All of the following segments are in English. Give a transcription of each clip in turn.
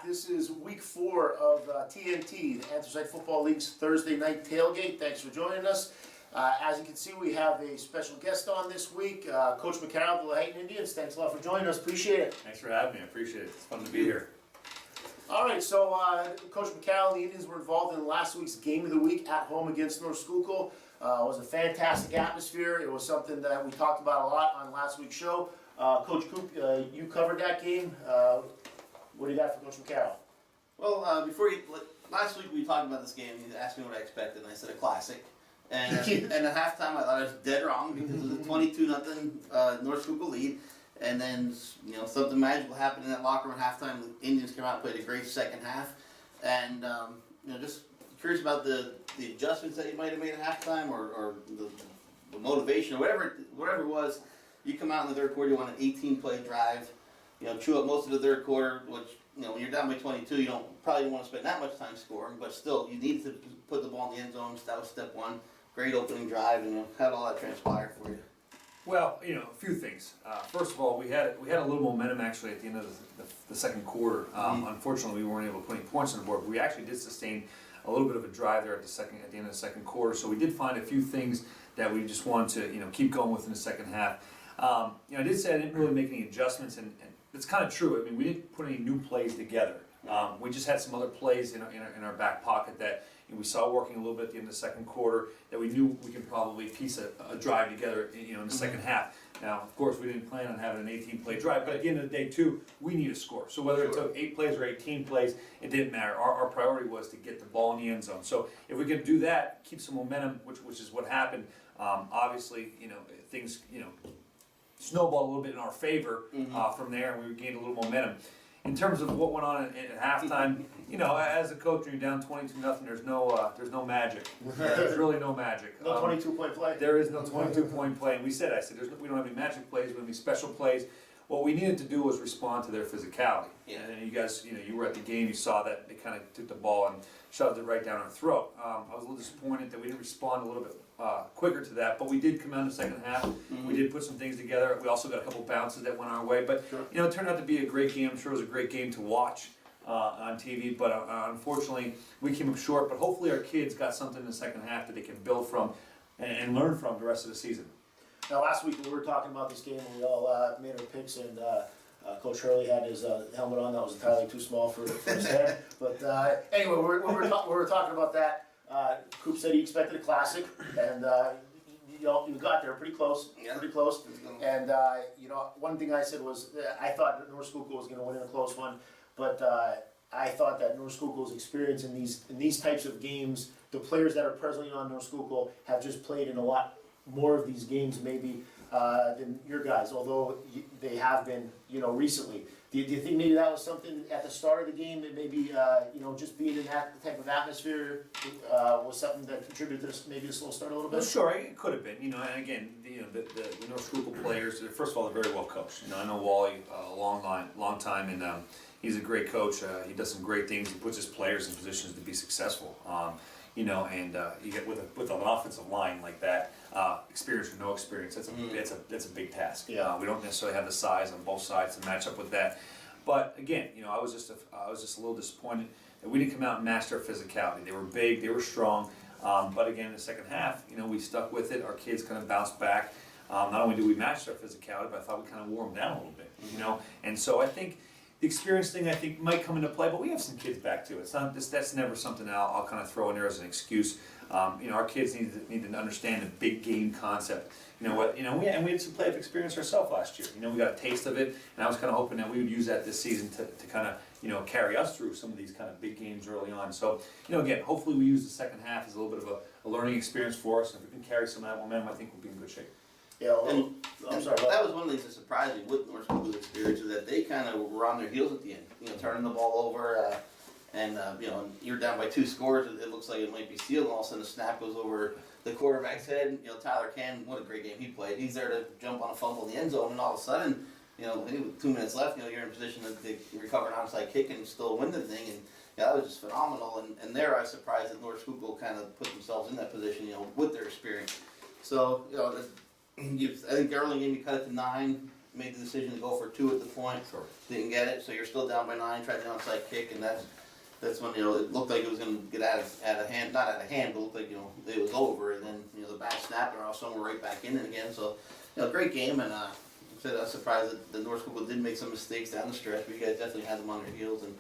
This is week 4 of TNT, the Anthracite Football League's Thursday night tailgate. Thanks for joining us. As you can see, we have a special guest on this week, Coach McCarroll of the Lehighton Indians. Thanks a lot for joining us. Appreciate it. Thanks for having me. I appreciate it. It's fun to be here. All right, so Coach McCarroll and the Indians were involved in last week's game of the week at home against North Schuylkill. It was a fantastic atmosphere. It was something that we talked about a lot on last week's show. Coach Coop, you covered that game. What do you got for Coach McCarroll? Well, last week we talked about this game. You asked me what I expected, and I said a classic. And at halftime, I thought I was dead wrong because it was a 22-0 North Schuylkill lead. And then, something magical happened in that locker room at halftime. The Indians came out and played a great second half. And, just curious about the adjustments that you might have made at halftime or the motivation or whatever it was. You come out in the third quarter, you want an 18-play drive, chew up most of the third quarter, which, when you're down by 22, you probably don't want to spend that much time scoring, but still, you need to put the ball in the end zone. That was step one. Great opening drive, and had all that transpire for you. Well, a few things. First of all, we had a little momentum actually at the end of the second quarter. Unfortunately, we weren't able to put any points on the board, but we actually did sustain a little bit of a drive there at the end of the second quarter. So we did find a few things that we just wanted to keep going with in the second half. I did say I didn't really make any adjustments, and it's kind of true. I mean, we didn't put any new plays together. We just had some other plays in our back pocket that we saw working a little bit at the end of the second quarter that we knew we could probably piece a drive together in the second half. Now, of course, we didn't plan on having an 18-play drive, but at the end of the day, too, we need a score. So whether it took 8 plays or 18 plays, it didn't matter. Our priority was to get the ball in the end zone. So if we could do that, keep some momentum, which is what happened. Obviously, things snowballed a little bit in our favor from there, and we gained a little momentum. In terms of what went on at halftime, as a coach, when you're down 22-0, there's no magic. There's really no magic. No 22-point play. There is no 22-point play, and I said we don't have any magic plays, we don't have any special plays. What we needed to do was respond to their physicality. Yeah. And you guys, you were at the game, you saw that they kind of took the ball and shoved it right down our throat. I was a little disappointed that we didn't respond a little bit quicker to that, but we did come out in the second half. We did put some things together. We also got a couple bounces that went our way, but it turned out to be a great game. I'm sure it was a great game to watch on TV, but unfortunately we came up short. But hopefully our kids got something in the second half that they can build from and learn from the rest of the season. Now, last week we were talking about this game and we all made our picks, and Coach Hurley had his helmet on that was entirely too small for his head. But anyway, we were talking about that. Coop said he expected a classic, and you got there pretty close. Yeah. Pretty close. And one thing I said was I thought that North Schuylkill was going to win in a close one, but I thought that North Schuylkill's experience in these types of games, the players that are presently on North Schuylkill have just played in a lot more of these games maybe than your guys, although they have been, recently. Do you think maybe that was something at the start of the game that maybe, just being in that type of atmosphere was something that contributed to maybe a slow start a little bit? Well, sure, it could have been. And again, the North Schuylkill players, first of all, they're very well coached. I know Wally a long time, and he's a great coach. He does some great things. He puts his players in positions to be successful. And you get with an offensive line like that, experience or no experience, that's a big task. Yeah. We don't necessarily have the size on both sides to match up with that. But again, I was just a little disappointed that we didn't come out and match their physicality. They were big, they were strong, but again, in the second half, we stuck with it. Our kids kind of bounced back. Not only did we match their physicality, but I thought we kind of wore them down a little bit. And so I think the experience thing might come into play, but we have some kids back too. It's not that's never something I'll kind of throw in there as an excuse. Our kids need to understand the big game concept. We had some playoff experience ourselves last year. We got a taste of it, and I was kind of hoping that we would use that this season to kind of carry us through some of these kind of big games early on. So again, hopefully we use the second half as a little bit of a learning experience for us. And if we can carry some of that momentum, I think we'll be in good shape. Yeah, I'm sorry. That was one of the things that surprised me with North Schuylkill's experience, is that they kind of were on their heels at the end. Turning the ball over, and you're down by 2 scores. It looks like it might be sealed, and all of a sudden the snap goes over the quarterback's head. Tyler Cannon, what a great game he played. He's there to jump on a fumble in the end zone, and all of a sudden, with 2 minutes left, you're in a position to recover an onside kick and still win the thing. And that was just phenomenal. And there, I was surprised that North Schuylkill kind of put themselves in that position, with their experience. So, I think early game you cut it to 9. made the decision to go for 2 at the point. Sure. Didn't get it, so you're still down by 9. Tried the onside kick, and that's when it looked like it was going to get out of hand, not out of hand, but it looked like it was over. And then the back snapped, and all of a sudden we're right back in it again. So great game, and I was surprised that the North School did make some mistakes down the stretch, but you guys definitely had them on their heels. And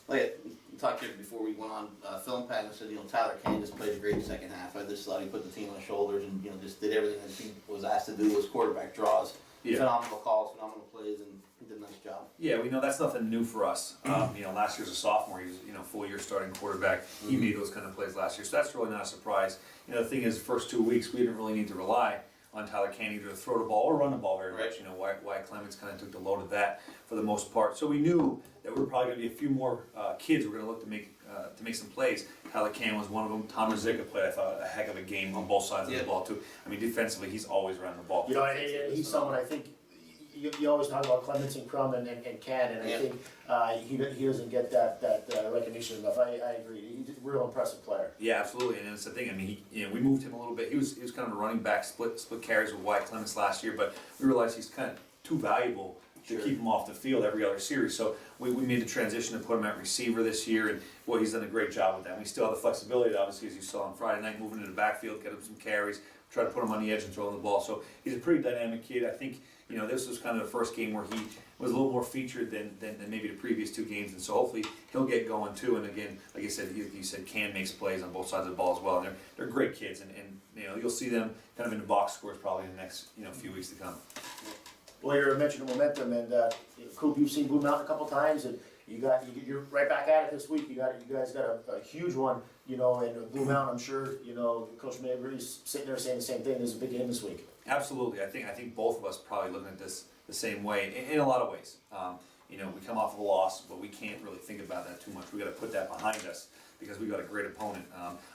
like I talked to you before we went on film pad, and I said Tyler Kane just played a great second half. I just thought he put the team on his shoulders and just did everything that he was asked to do. Was quarterback draws, phenomenal calls, phenomenal plays, and he did a nice job. Yeah, we know that's nothing new for us. Last year's a sophomore, he was full year starting quarterback. He made those kind of plays last year, so that's really not a surprise. The thing is, the first 2 weeks we didn't really need to rely on Tyler Kane either to throw the ball or run the ball very much. Why Clements kind of took the load of that for the most part. So we knew that we were probably going to be a few more kids who were going to look to make some plays. Tyler Kane was one of them. Tom Rizika played, I thought, a heck of a game on both sides of the ball too. I mean, defensively, he's always around the ball. And he's someone I think. You always talk about Clements and Crum and Can, and I think he doesn't get that recognition enough. I agree. He's a real impressive player. Yeah, absolutely, and it's the thing. I mean, we moved him a little bit. He was kind of a running back, split carries with Wyatt Clements last year, but we realized he's kind of too valuable to keep him off the field every other series. So we made the transition to put him at receiver this year, and he's done a great job with that. And we still have the flexibility, obviously, as you saw on Friday night, moving into the backfield, get him some carries, try to put him on the edge and throw him the ball. So he's a pretty dynamic kid. I think this was kind of the first game where he was a little more featured than maybe the previous 2 games, and so hopefully he'll get going too. And again, like I said, you said Can makes plays on both sides of the ball as well, and they're great kids, and you'll see them kind of in the box scores probably in the next few weeks to come. Well, you're mentioning momentum, and Coop, you've seen Blue Mountain a couple times, and you're right back at it this week. You guys got a huge one, and Blue Mountain. I'm sure Coach Mabry's sitting there saying the same thing. There's a big game this week. Absolutely, I think both of us probably looking at this the same way in a lot of ways. We come off of a loss, but we can't really think about that too much. We got to put that behind us because we got a great opponent.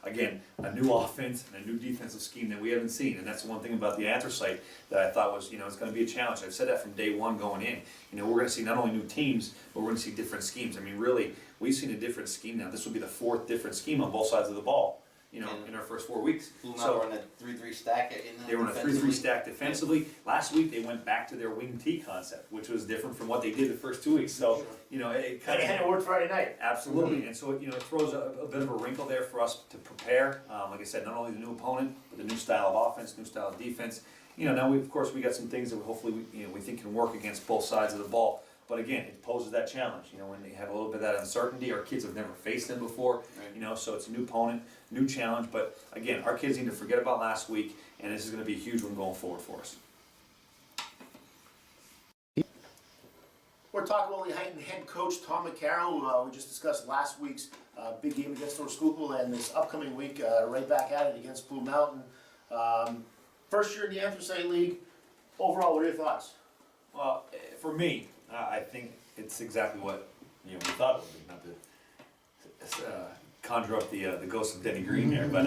Again, a new offense and a new defensive scheme that we haven't seen, and that's one thing about the anthracite that I thought was it's going to be a challenge. I've said that from day one going in. We're going to see not only new teams, but we're going to see different schemes. I mean, really, we've seen a different scheme now. This will be the 4th different scheme on both sides of the ball. In our first 4 weeks. Blue Mountain were on a 3-3 stack. They were on a 3-3 stack defensively. Last week they went back to their wing T concept, which was different from what they did the first 2 weeks. So it kind of had to work Friday night. Absolutely, and so it throws a bit of a wrinkle there for us to prepare. Like I said, not only the new opponent, but the new style of offense, new style of defense. Now we got some things that hopefully we think can work against both sides of the ball. But again, it poses that challenge. When they have a little bit of that uncertainty, our kids have never faced them before. So it's a new opponent, new challenge. But again, our kids need to forget about last week, and this is going to be a huge one going forward for us. We're talking about Lehighton head coach Tom McCarroll. We just discussed last week's big game against North Schuylkill, and this upcoming week, right back at it against Blue Mountain. First year in the Anthracite League. Overall, what are your thoughts? Well, for me, I think it's exactly what we thought it would be. Not to conjure up the ghost of Denny Green there, but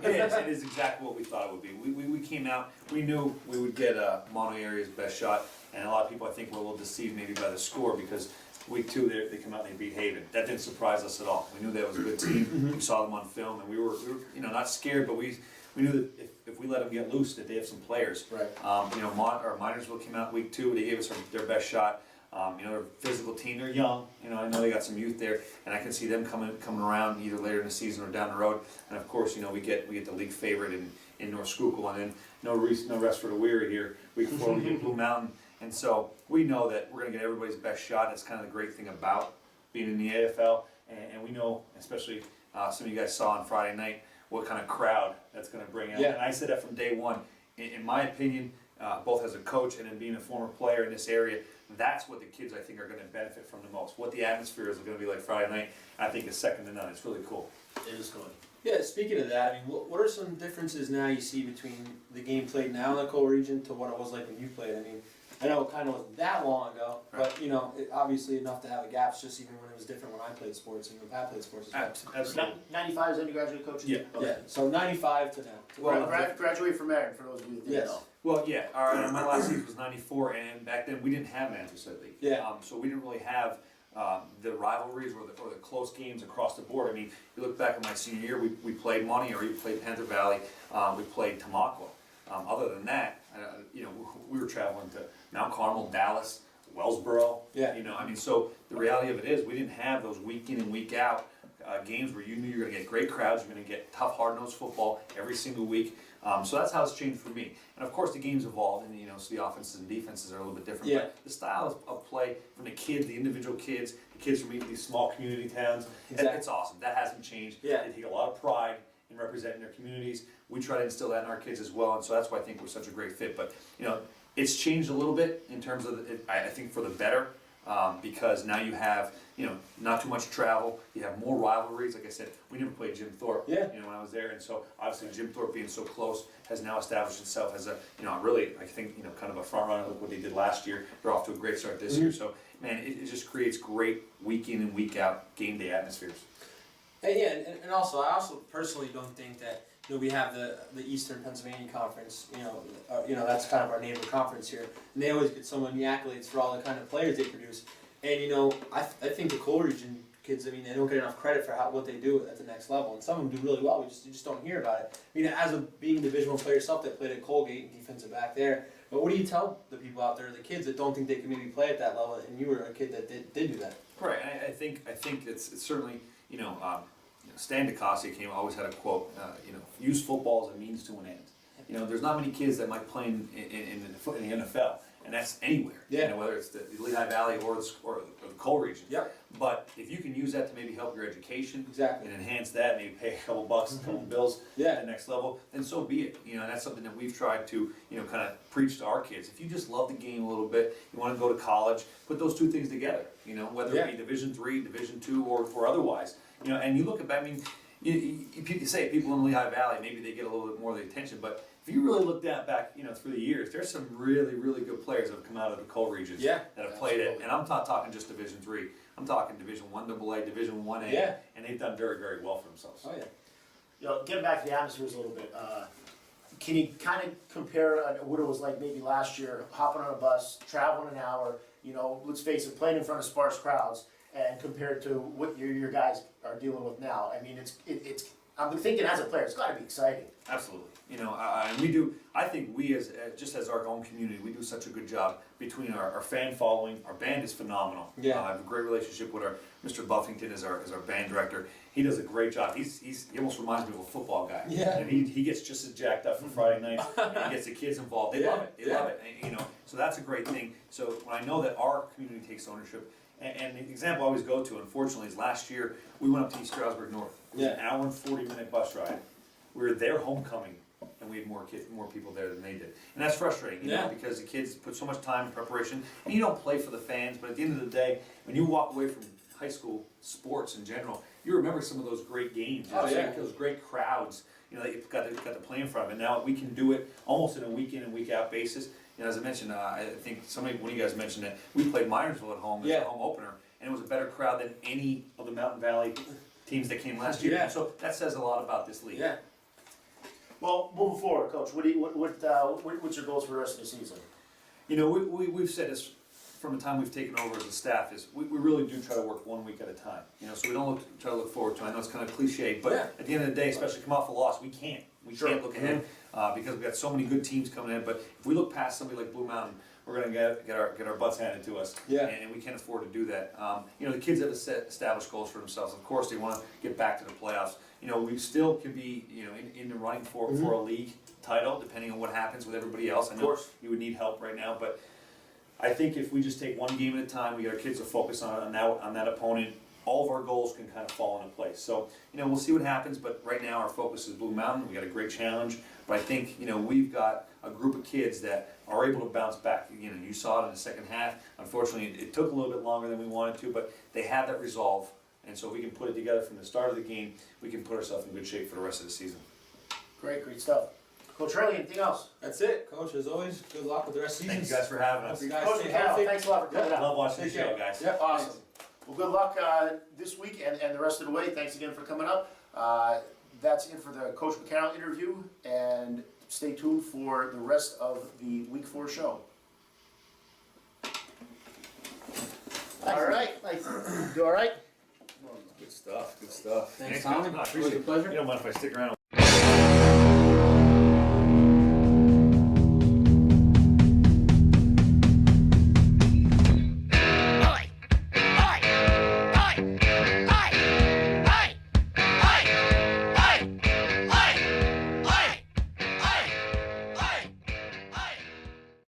it is exactly what we thought it would be. We came out, we knew we would get Mono Area's best shot, and a lot of people I think were a little deceived maybe by the score because week 2 they come out and they beat Haven. That didn't surprise us at all. We knew that was a good team. We saw them on film, and we were not scared, but we knew that if we let them get loose, that they have some players. Right. Minersville came out week 2. They gave us their best shot. They're a physical team. They're young. I know they got some youth there, and I can see them coming around either later in the season or down the road. And of course, we get the league favorite in North Schuylkill, and then no rest for the weary here. Week 4 we get Blue Mountain, and so we know that we're going to get everybody's best shot. That's kind of the great thing about being in the AFL, and we know, especially some of you guys saw on Friday night, what kind of crowd that's going to bring out. Yeah. And I said that from day one. In my opinion, both as a coach and in being a former player in this area, that's what the kids I think are going to benefit from the most. What the atmosphere is going to be like Friday night, I think is second to none. It's really cool. It is good. Yeah, speaking of that, I mean, what are some differences now you see between the game played now in the Coal region to what it was like when you played? I mean, I know it kind of wasn't that long ago, but obviously enough to have a gaps just even when it was different when I played sports and when Pat played sports as well. Absolutely. 95 is when you graduated coaching? Yeah. Okay. Yeah, so 95 to now. Graduate from Marion, for those of you that didn't Yes. know. Well, yeah. My last season was '94, and back then we didn't have an Anthracite League. Yeah. So we didn't really have the rivalries or the close games across the board. I mean, you look back at my senior year, we played Monty, or we played Panther Valley, we played Tamaqua. Other than that, you know, we were traveling to Mount Carmel, Dallas, Wellsboro. Yeah. You know, I mean, so the reality of it is we didn't have those week in and week out games where you knew you were going to get great crowds, you're going to get tough, hard-nosed football every single week. So that's how it's changed for me. And of course, the game's evolved, and you know, so the offenses and defenses are a little bit different. Yeah. But the style of play from the kids, the individual kids, the kids from these small community towns, Exactly. it's awesome. That hasn't changed. Yeah. They take a lot of pride in representing their communities. We try to instill that in our kids as well, and so that's why I think we're such a great fit. But you know, it's changed a little bit in terms of I think for the better. Because now you have, you know, not too much travel. You have more rivalries. Like I said, we never played Jim Thorpe, Yeah. you know, when I was there, and so obviously Jim Thorpe being so close has now established itself as a, you know, really, I think, you know, kind of a front runner. Look what they did last year. They're off to a great start this year. So, man, it just creates great week in and week out game day atmospheres. And yeah, and also I also personally don't think that we have the Eastern Pennsylvania Conference. You know that's kind of our neighbor conference here, and they always get so many accolades for all the kind of players they produce. And you know, I think the Coal Region kids, I mean, they don't get enough credit for what they do at the next level, and some of them do really well. You just don't hear about it. I mean, as being a Division I player yourself that played at Colgate, defensive back there. But what do you tell the people out there, the kids that don't think they can maybe play at that level, and you were a kid that did do that? Right. I think it's certainly, you know, Stan DeCassia always had a quote, you know, use football as a means to an end. You know, there's not many kids that might play in the NFL, and that's anywhere. Yeah. You know, whether it's the Lehigh Valley or the Coal Region. Yep. But if you can use that to maybe help your education, Exactly. and enhance that, maybe pay a couple bucks, a couple bills Yeah. at the next level, then so be it. You know, and that's something that we've tried to, you know, kind of preach to our kids. If you just love the game a little bit, you want to go to college, put those two things together. You know, whether it be Division III, Division II, or otherwise. You know, and you look at, I mean, you say people in Lehigh Valley, maybe they get a little bit more of the attention, but if you really look back, you know, through the years, there's some really, really good players that have come out of the coal regions that have played it. And I'm not talking just Division III. I'm talking Division I AA, Division IA, and they've done very, very well for themselves. Oh yeah. You know, getting back to the atmospheres a little bit, can you kind of compare what it was like maybe last year, hopping on a bus, traveling an hour, you know, let's face it, playing in front of sparse crowds, and compared to what your guys are dealing with now? I mean, it's I'm thinking as a player, it's got to be exciting. Absolutely. You know, and we do, I think we just as our own community, we do such a good job between our fan following. Our band is phenomenal. Yeah. I have a great relationship with Mr. Buffington is our band director. He does a great job. He almost reminds me of a football guy. Yeah. And he gets just as jacked up for Friday nights, and he gets the kids involved. They love it. They love it. And, you know, so that's a great thing. So when I know that our community takes ownership, and the example I always go to, unfortunately, is last year we went up to East Stroudsburg North. It was an hour and 40-minute bus ride. We were their homecoming, and we had more people there than they did. And that's frustrating, you know, because the kids put so much time in preparation, and you don't play for the fans, but at the end of the day, when you walk away from high school sports in general, you remember some of those great games, those great crowds, you know, that you got to play in front of. And now we can do it almost in a week in and week out basis. You know, as I mentioned, I think one of you guys mentioned that we played Myersville at home as a home opener, and it was a better crowd than any of the Mountain Valley teams that came last year. Yeah. And so that says a lot about this league. Yeah. Well, moving forward, Coach, what's your goals for the rest of the season? You know, we've said this from the time we've taken over as a staff is we really do try to work 1 week at a time. You know, so we don't try to look forward to it. I know it's kind of cliche, but at the end of the day, especially come off a loss, we can't. We can't look ahead because we've got so many good teams coming in. But if we look past somebody like Blue Mountain, we're going to get our butts handed to us. Yeah. And we can't afford to do that. You know, the kids have established goals for themselves. Of course, they want to get back to the playoffs. You know, we still can be, you know, in the running for a league title, depending on what happens with everybody else. I know you would need help right now, but I think if we just take one game at a time, we get our kids to focus on that opponent, all of our goals can kind of fall into place. So, you know, we'll see what happens, but right now our focus is Blue Mountain. We got a great challenge, but I think, you know, we've got a group of kids that are able to bounce back. You know, you saw it in the second half. Unfortunately, it took a little bit longer than we wanted to, but they have that resolve. And so if we can put it together from the start of the game, we can put ourselves in good shape for the rest of the season. Great stuff. Coach Hurley, anything else? That's it, Coach. As always, good luck with the rest of the season. Thank you guys for having us. Hope you guys Coach stay McCarroll, healthy. thanks a lot for coming I out. love watching the Take show, care. guys. Yep, awesome. Well, good luck this week and the rest of the way. Thanks again for coming up. That's it for the Coach McCarroll interview, and stay tuned for the rest of the Week 4 show. All right, you all right? Good stuff. Thanks, Tommy. I appreciate it. It was a pleasure. You don't mind if I stick around?